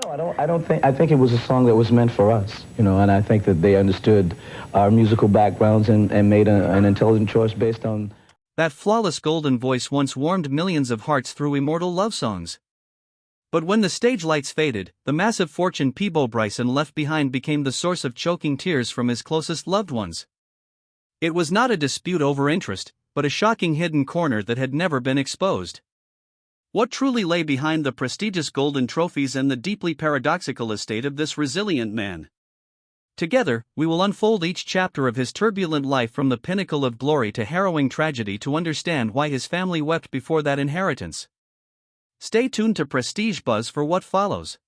No, I don't think. I think it was a song that was meant for us, and I think that they understood our musical backgrounds and made an intelligent choice based on. That flawless golden voice once warmed millions of hearts through immortal love songs. But when the stage lights faded, the massive fortune Peabo Bryson left behind became the source of choking tears from his closest loved ones. It was not a dispute over interest, but a shocking hidden corner that had never been exposed. What truly lay behind the prestigious golden trophies and the deeply paradoxical estate of this resilient man? Together, we will unfold each chapter of his turbulent life from the pinnacle of glory to harrowing tragedy to understand why his family wept before that inheritance. Stay tuned to Prestige Buzz for what follows.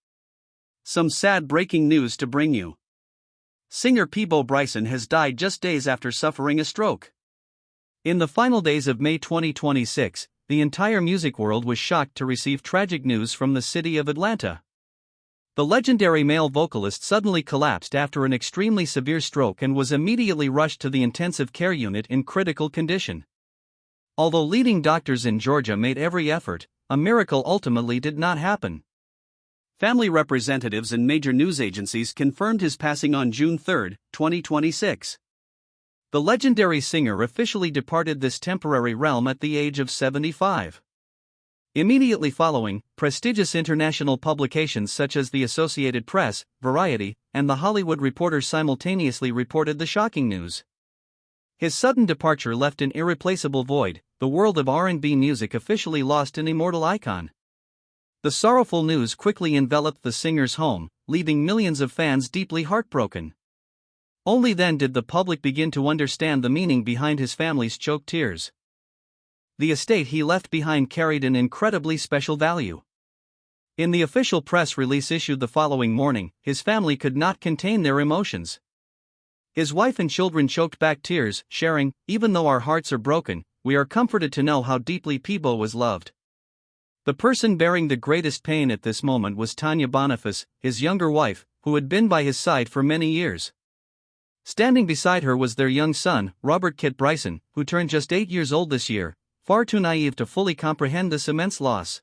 Some sad breaking news to bring you. Singer Peabo Bryson has died just days after suffering a stroke. In the final days of May 2026, the entire music world was shocked to receive tragic news from the city of Atlanta. The legendary male vocalist suddenly collapsed after an extremely severe stroke and was immediately rushed to the intensive care unit in critical condition. Although leading doctors in Georgia made every effort, a miracle ultimately did not happen. Family representatives and major news agencies confirmed his passing on June 3, 2026. The legendary singer officially departed this temporary realm at the age of 75. Immediately following, prestigious international publications such as the Associated Press, Variety, and The Hollywood Reporter simultaneously reported the shocking news. His sudden departure left an irreplaceable void. The world of R&B music officially lost an immortal icon. The sorrowful news quickly enveloped the singer's home, leaving millions of fans deeply heartbroken. Only then did the public begin to understand the meaning behind his family's choked tears. The estate he left behind carried an incredibly special value. In the official press release issued the following morning, his family could not contain their emotions. His wife and children choked back tears, sharing, "Even though our hearts are broken, we are comforted to know how deeply Peabo was loved." The person bearing the greatest pain at this moment was Tanya Boniface, his younger wife, who had been by his side for many years. Standing beside her was their young son, Robert Kit Bryson, who turned just 8 years old this year, far too naive to fully comprehend this immense loss.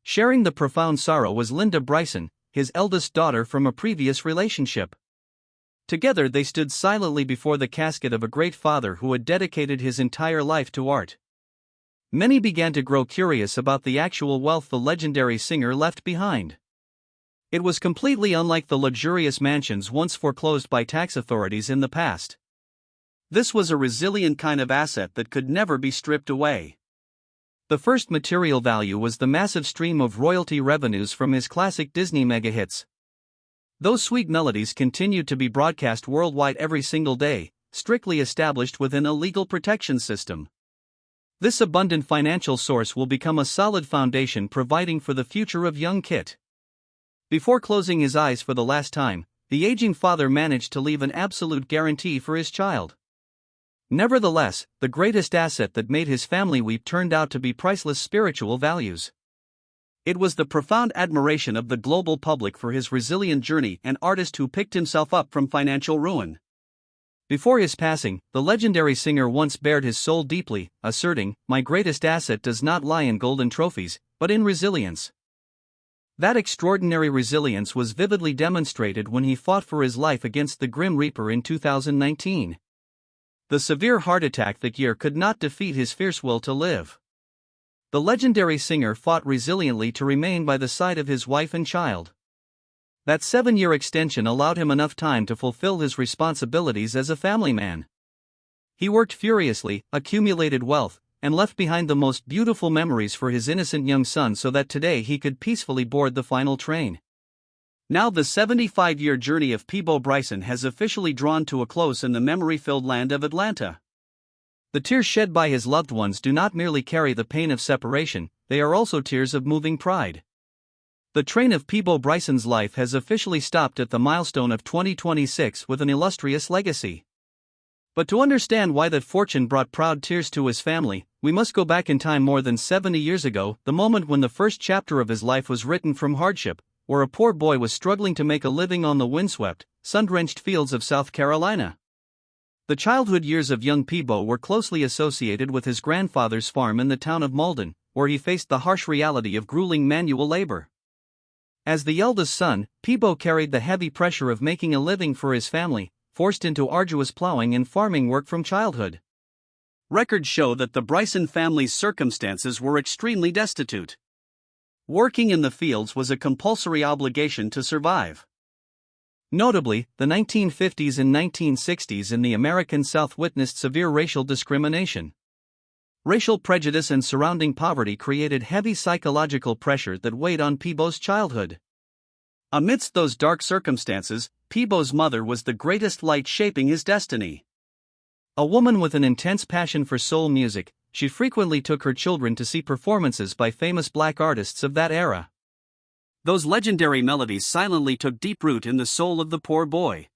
Sharing the profound sorrow was Linda Bryson, his eldest daughter from a previous relationship. Together they stood silently before the casket of a great father who had dedicated his entire life to art. Many began to grow curious about the actual wealth the legendary singer left behind. It was completely unlike the luxurious mansions once foreclosed by tax authorities in the past. This was a resilient kind of asset that could never be stripped away. The first material value was the massive stream of royalty revenues from his classic Disney mega hits. Those sweet melodies continued to be broadcast worldwide every single day, strictly established within a legal protection system. This abundant financial source will become a solid foundation providing for the future of young Kit. Before closing his eyes for the last time, the aging father managed to leave an absolute guarantee for his child. Nevertheless, the greatest asset that made his family weep turned out to be priceless spiritual values. It was the profound admiration of the global public for his resilient journey and artist who picked himself up from financial ruin. Before his passing, the legendary singer once bared his soul deeply, asserting, "My greatest asset does not lie in golden trophies, but in resilience." That extraordinary resilience was vividly demonstrated when he fought for his life against the Grim Reaper in 2019. The severe heart attack that year could not defeat his fierce will to live. The legendary singer fought resiliently to remain by the side of his wife and child. That 7-year extension allowed him enough time to fulfill his responsibilities as a family man. He worked furiously, accumulated wealth, and left behind the most beautiful memories for his innocent young son so that today he could peacefully board the final train. Now the 75-year journey of Peabo Bryson has officially drawn to a close in the memory-filled land of Atlanta. The tears shed by his loved ones do not merely carry the pain of separation, they are also tears of moving pride. The train of Peabo Bryson's life has officially stopped at the milestone of 2026 with an illustrious legacy. But to understand why that fortune brought proud tears to his family, we must go back in time more than 70 years ago, the moment when the first chapter of his life was written from hardship, where a poor boy was struggling to make a living on the windswept, sun-drenched fields of South Carolina. The childhood years of young Peabo were closely associated with his grandfather's farm in the town of Malden, where he faced the harsh reality of grueling manual labor. As the eldest son, Peabo carried the heavy pressure of making a living for his family, forced into arduous plowing and farming work from childhood. Records show that the Bryson family's circumstances were extremely destitute. Working in the fields was a compulsory obligation to survive. Notably, the 1950s and 1960s in the American South witnessed severe racial discrimination. Racial prejudice and surrounding poverty created heavy psychological pressure that weighed on Peabo's childhood. Amidst those dark circumstances, Peabo's mother was the greatest light shaping his destiny. A woman with an intense passion for soul music, she frequently took her children to see performances by famous black artists of that era. Those legendary melodies silently took deep root in the soul of the poor boy.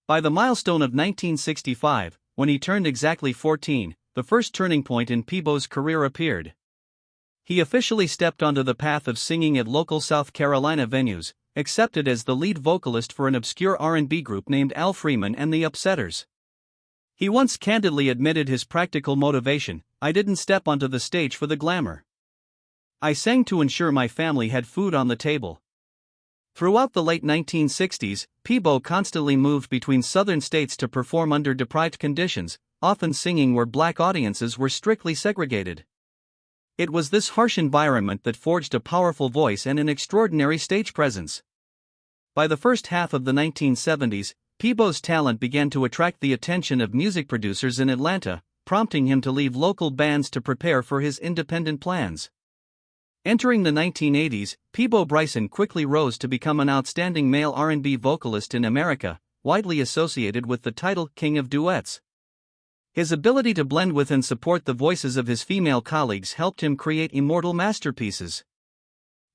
By the milestone of 1965, when he turned exactly 14, the first turning point in Peabo's career appeared. He officially stepped onto the path of singing at local South Carolina venues, accepted as the lead vocalist for an obscure R&B group named Al Freeman and the Upsetters. He once candidly admitted his practical motivation: "I didn't step onto the stage for the glamour. I sang to ensure my family had food on the table." Throughout the late 1960s, Peabo constantly moved between southern states to perform under deprived conditions, often singing where black audiences were strictly segregated. It was this harsh environment that forged a powerful voice and an extraordinary stage presence. By the first half of the 1970s, Peabo's talent began to attract the attention of music producers in Atlanta, prompting him to leave local bands to prepare for his independent plans. Entering the 1980s, Peabo Bryson quickly rose to become an outstanding male R&B vocalist in America, widely associated with the title King of Duets. His ability to blend with and support the voices of his female colleagues helped him create immortal masterpieces.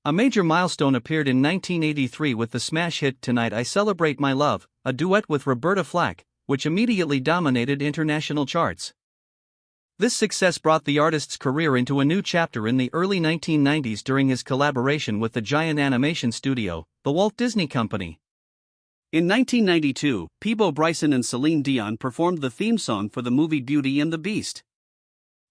A major milestone appeared in 1983 with the smash hit "Tonight I Celebrate My Love," a duet with Roberta Flack, which immediately dominated international charts. This success brought the artist's career into a new chapter in the early 1990s during his collaboration with the giant animation studio, the Walt Disney Company. In 1992, Peabo Bryson and Celine Dion performed the theme song for the movie Beauty and the Beast.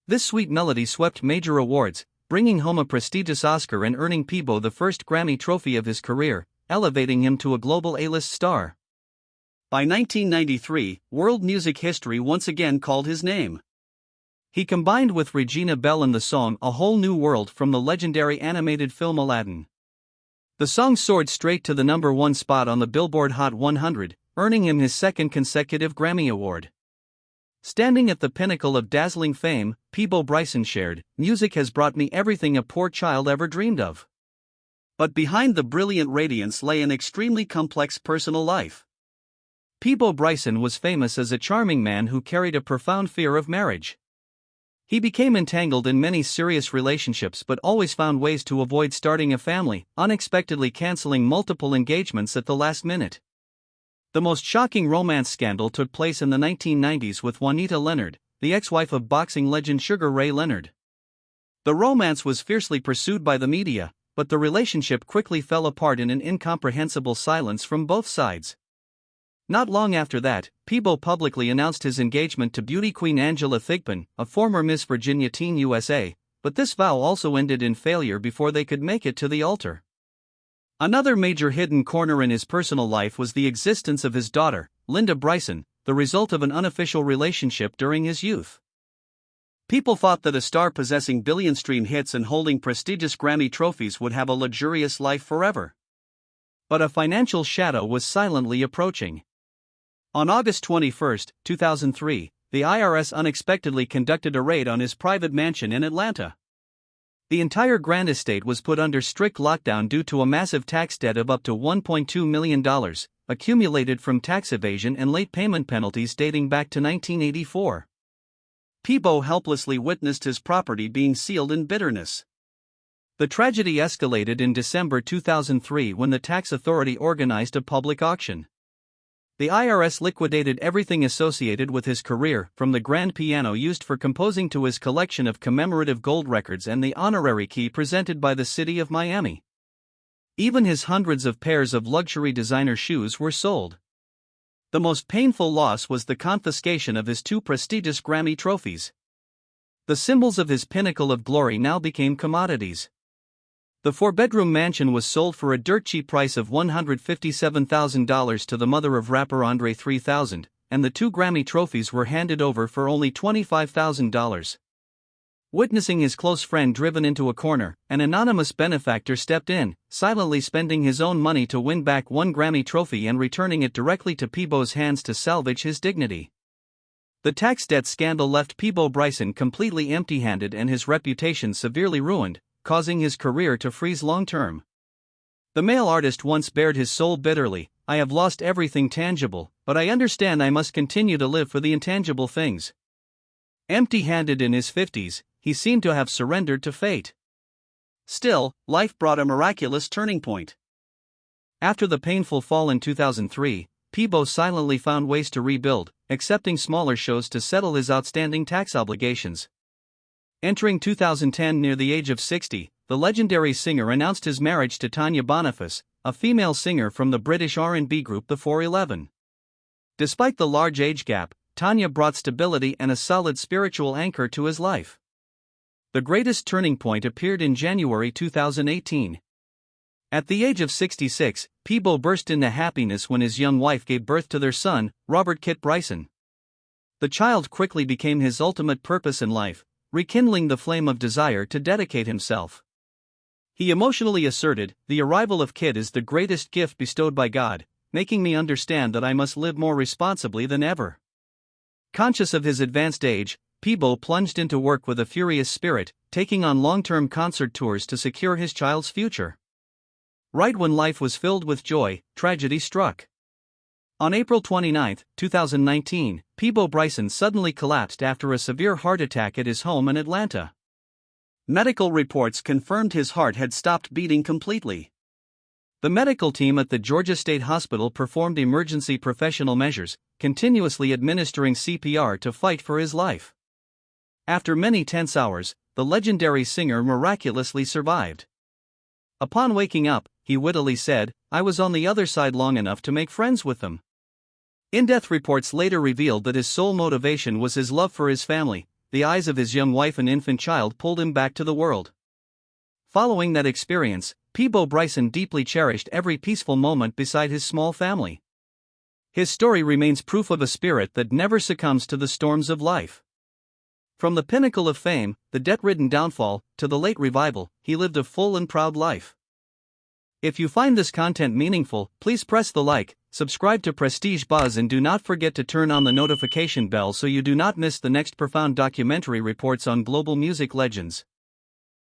This sweet melody swept major awards, bringing home a prestigious Oscar and earning Peabo the first Grammy trophy of his career, elevating him to a global A-list star. By 1993, world music history once again called his name. He combined with Regina Belle in the song "A Whole New World" from the legendary animated film Aladdin. The song soared straight to the #1 spot on the Billboard Hot 100, earning him his second consecutive Grammy Award. Standing at the pinnacle of dazzling fame, Peabo Bryson shared, "Music has brought me everything a poor child ever dreamed of." But behind the brilliant radiance lay an extremely complex personal life. Peabo Bryson was famous as a charming man who carried a profound fear of marriage. He became entangled in many serious relationships but always found ways to avoid starting a family, unexpectedly canceling multiple engagements at the last minute. The most shocking romance scandal took place in the 1990s with Juanita Leonard, the ex-wife of boxing legend Sugar Ray Leonard. The romance was fiercely pursued by the media, but the relationship quickly fell apart in an incomprehensible silence from both sides. Not long after that, Peabo publicly announced his engagement to beauty queen Angela Thigpen, a former Miss Virginia Teen USA, but this vow also ended in failure before they could make it to the altar. Another major hidden corner in his personal life was the existence of his daughter, Linda Bryson, the result of an unofficial relationship during his youth. People thought that a star possessing billion-stream hits and holding prestigious Grammy trophies would have a luxurious life forever. But a financial shadow was silently approaching. On August 21, 2003, the IRS unexpectedly conducted a raid on his private mansion in Atlanta. The entire grand estate was put under strict lockdown due to a massive tax debt of up to $1.2 million, accumulated from tax evasion and late payment penalties dating back to 1984. Peabo helplessly witnessed his property being sealed in bitterness. The tragedy escalated in December 2003 when the tax authority organized a public auction. The IRS liquidated everything associated with his career, from the grand piano used for composing to his collection of commemorative gold records and the honorary key presented by the city of Miami. Even his hundreds of pairs of luxury designer shoes were sold. The most painful loss was the confiscation of his 2 prestigious Grammy trophies. The symbols of his pinnacle of glory now became commodities. The four-bedroom mansion was sold for a dirt cheap price of $157,000 to the mother of rapper Andre 3000, and the 2 Grammy trophies were handed over for only $25,000. Witnessing his close friend driven into a corner, an anonymous benefactor stepped in, silently spending his own money to win back 1 Grammy trophy and returning it directly to Peabo's hands to salvage his dignity. The tax debt scandal left Peabo Bryson completely empty-handed and his reputation severely ruined, causing his career to freeze long-term. The male artist once bared his soul bitterly, "I have lost everything tangible, but I understand I must continue to live for the intangible things." Empty-handed in his 50s, he seemed to have surrendered to fate. Still, life brought a miraculous turning point. After the painful fall in 2003, Peabo silently found ways to rebuild, accepting smaller shows to settle his outstanding tax obligations. Entering 2010 near the age of 60, the legendary singer announced his marriage to Tanya Boniface, a female singer from the British R&B group the 411. Despite the large age gap, Tanya brought stability and a solid spiritual anchor to his life. The greatest turning point appeared in January 2018. At the age of 66, Peabo burst into happiness when his young wife gave birth to their son, Robert Kit Bryson. The child quickly became his ultimate purpose in life, rekindling the flame of desire to dedicate himself. He emotionally asserted, "The arrival of Kit is the greatest gift bestowed by God, making me understand that I must live more responsibly than ever." Conscious of his advanced age, Peabo plunged into work with a furious spirit, taking on long-term concert tours to secure his child's future. Right when life was filled with joy, tragedy struck. On April 29, 2019, Peabo Bryson suddenly collapsed after a severe heart attack at his home in Atlanta. Medical reports confirmed his heart had stopped beating completely. The medical team at the Georgia State Hospital performed emergency professional measures, continuously administering CPR to fight for his life. After many tense hours, the legendary singer miraculously survived. Upon waking up, he wittily said, "I was on the other side long enough to make friends with them." In-depth reports later revealed that his sole motivation was his love for his family. The eyes of his young wife and infant child pulled him back to the world. Following that experience, Peabo Bryson deeply cherished every peaceful moment beside his small family. His story remains proof of a spirit that never succumbs to the storms of life. From the pinnacle of fame, the debt-ridden downfall, to the late revival, he lived a full and proud life. If you find this content meaningful, please press the like, subscribe to Prestige Buzz and do not forget to turn on the notification bell so you do not miss the next profound documentary reports on global music legends.